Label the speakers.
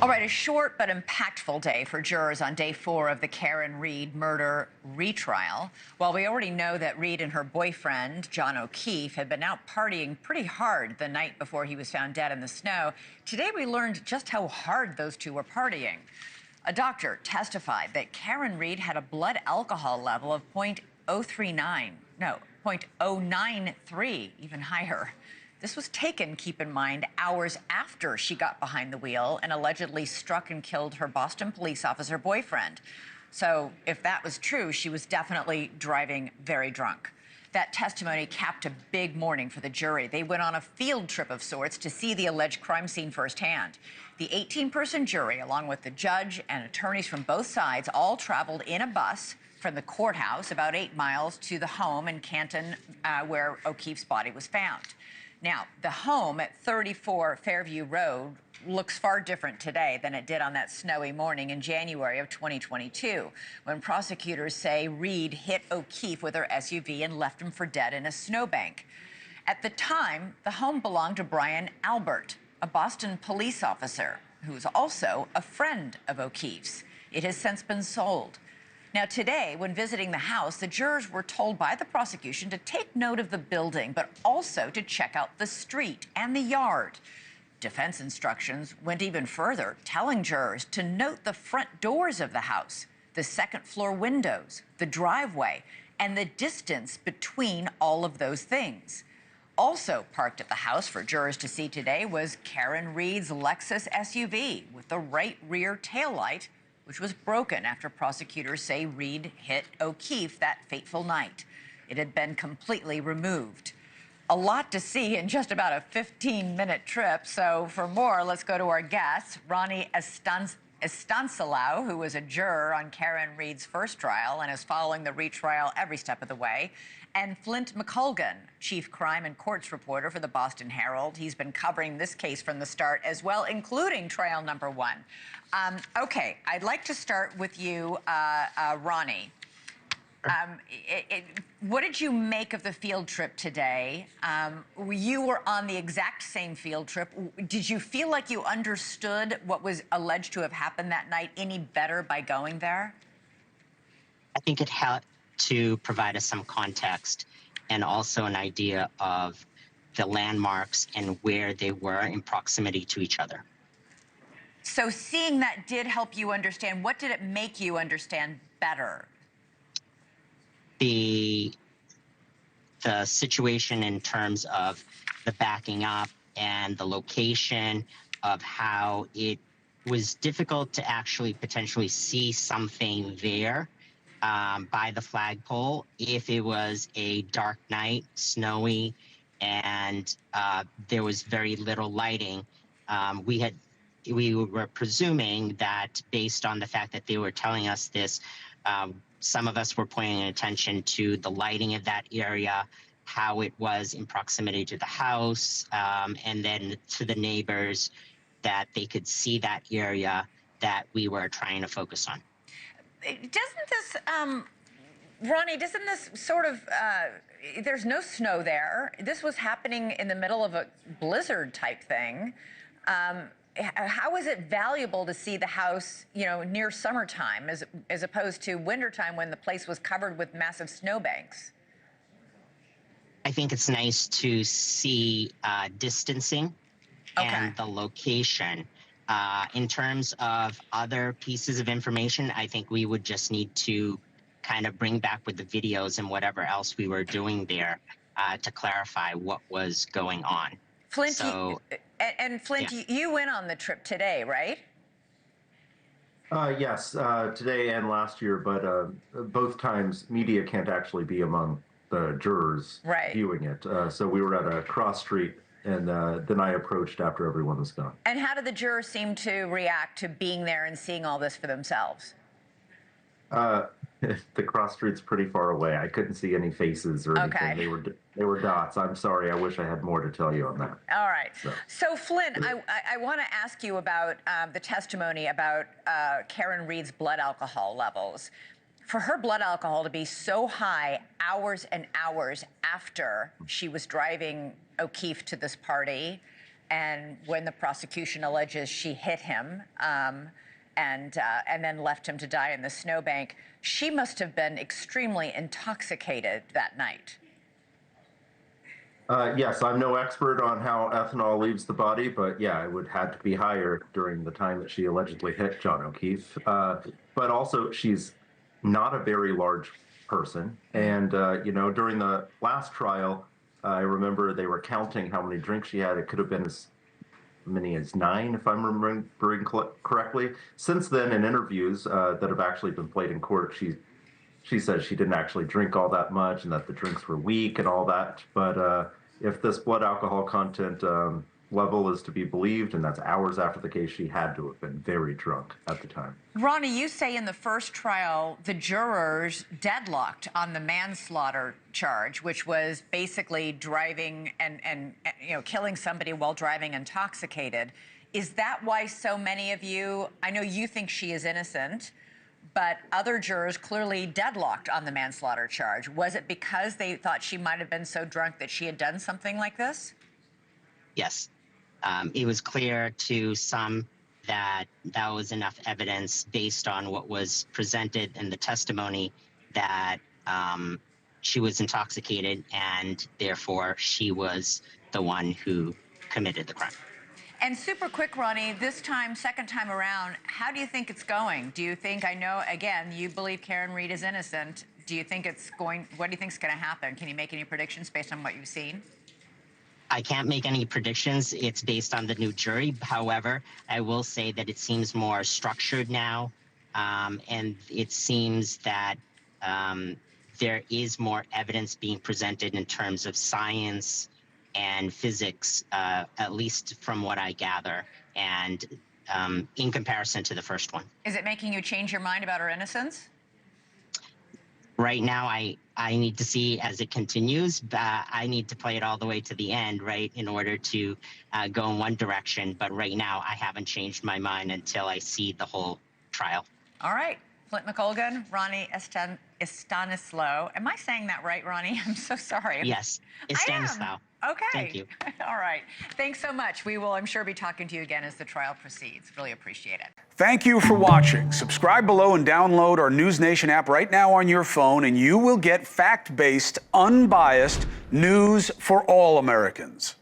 Speaker 1: All right, a short but impactful day for jurors on day 4 of the Karen Read murder retrial. While we already know that Read and her boyfriend, John O'Keefe, had been out partying pretty hard the night before he was found dead in the snow, today we learned just how hard those two were partying. A doctor testified that Karen Read had a blood alcohol level of 0.093, even higher. This was taken, keep in mind, hours after she got behind the wheel and allegedly struck and killed her Boston police officer boyfriend. So if that was true, she was definitely driving very drunk. That testimony capped a big morning for the jury. They went on a field trip of sorts to see the alleged crime scene firsthand. The 18-person jury, along with the judge and attorneys from both sides, all traveled in a bus from the courthouse about 8 miles to the home in Canton where O'Keefe's body was found. Now, the home at 34 Fairview Road looks far different today than it did on that snowy morning in January of 2022, when prosecutors say Read hit O'Keefe with her SUV and left him for dead in a snowbank. At the time, the home belonged to Brian Albert, a Boston police officer who is also a friend of O'Keefe's. It has since been sold. Now, today, when visiting the house, the jurors were told by the prosecution to take note of the building, but also to check out the street and the yard. Defense instructions went even further, telling jurors to note the front doors of the house, the second-floor windows, the driveway, and the distance between all of those things. Also parked at the house for jurors to see today was Karen Read's Lexus SUV with the right rear taillight, which was broken after prosecutors say Read hit O'Keefe that fateful night. It had been completely removed. A lot to see in just about a 15-minute trip. So for more, let's go to our guest, Ronnie Estanislao, who was a juror on Karen Read's first trial and is following the retrial every step of the way, and Flint McColgan, chief crime and courts reporter for the Boston Herald. He's been covering this case from the start as well, including trial number 1. Okay, I'd like to start with you, Ronnie. What did you make of the field trip today? You were on the exact same field trip. Did you feel like you understood what was alleged to have happened that night any better by going there?
Speaker 2: I think it helped to provide us some context and also an idea of the landmarks and where they were in proximity to each other.
Speaker 1: So seeing that did help you understand. What did it make you understand better?
Speaker 2: The situation in terms of the backing up and the location of how it was difficult to actually potentially see something there by the flagpole if it was a dark night, snowy, and there was very little lighting. We were presuming that based on the fact that they were telling us this, some of us were pointing attention to the lighting of that area, how it was in proximity to the house, and then to the neighbors, that they could see that area that we were trying to focus on.
Speaker 1: Doesn't this, Ronnie, doesn't this sort of, there's no snow there. This was happening in the middle of a blizzard type thing. How is it valuable to see the house, you know, near summertime as opposed to wintertime when the place was covered with massive snowbanks?
Speaker 2: I think it's nice to see distancing and the location. In terms of other pieces of information, I think we would just need to kind of bring back with the videos and whatever else we were doing there to clarify what was going on.
Speaker 1: Flint, Flint, yeah. You went on the trip today, right?
Speaker 3: Yes, today and last year, but both times media can't actually be among the jurors viewing it. So we were at a cross street, and then I approached after everyone was gone.
Speaker 1: And how did the jurors seem to react to being there and seeing all this for themselves?
Speaker 3: The cross street's pretty far away. I couldn't see any faces or anything. They were dots. I'm sorry. I wish I had more to tell you on that.
Speaker 1: All right. So Flint, I want to ask you about the testimony about Karen Read's blood alcohol levels. For her blood alcohol to be so high hours and hours after she was driving O'Keefe to this party, and when the prosecution alleges she hit him and then left him to die in the snowbank, she must have been extremely intoxicated that night.
Speaker 3: Yes, I'm no expert on how ethanol leaves the body, but yeah, it would had to be higher during the time that she allegedly hit John O'Keefe. But also, she's not a very large person. And, during the last trial, I remember they were counting how many drinks she had. It could have been as many as 9, if I'm remembering correctly. Since then, in interviews that have actually been played in court, she says she didn't actually drink all that much and that the drinks were weak and all that. But if this blood alcohol content level is to be believed, and that's hours after the case, she had to have been very drunk at the time.
Speaker 1: Ronnie, you say in the first trial, the jurors deadlocked on the manslaughter charge, which was basically driving and killing somebody while driving intoxicated. Is that why so many of you, I know you think she is innocent, but other jurors clearly deadlocked on the manslaughter charge? Was it because they thought she might have been so drunk that she had done something like this?
Speaker 2: Yes. It was clear to some that that was enough evidence based on what was presented in the testimony that she was intoxicated and therefore she was the one who committed the crime.
Speaker 1: And super quick, Ronnie, this time, second time around, how do you think it's going? Do you think, I know, again, you believe Karen Read is innocent. Do you think it's going, what do you think is going to happen? Can you make any predictions based on what you've seen?
Speaker 2: I can't make any predictions. It's based on the new jury. However, I will say that it seems more structured now. And it seems that there is more evidence being presented in terms of science and physics, at least from what I gather, and in comparison to the first one.
Speaker 1: Is it making you change your mind about her innocence?
Speaker 2: Right now, I need to see as it continues. I need to play it all the way to the end, right, in order to go in one direction. But right now, I haven't changed my mind until I see the whole trial.
Speaker 1: All right. Flint McColgan, Ronnie Estanislao. Am I saying that right, Ronnie? I'm so sorry.
Speaker 2: Yes, Estanislao.
Speaker 1: Okay.
Speaker 2: Thank you.
Speaker 1: All right. Thanks so much. We will, I'm sure, be talking to you again as the trial proceeds. Really appreciate it.
Speaker 4: Thank you for watching. Subscribe below and download our NewsNation app right now on your phone, and you will get fact-based, unbiased news for all Americans.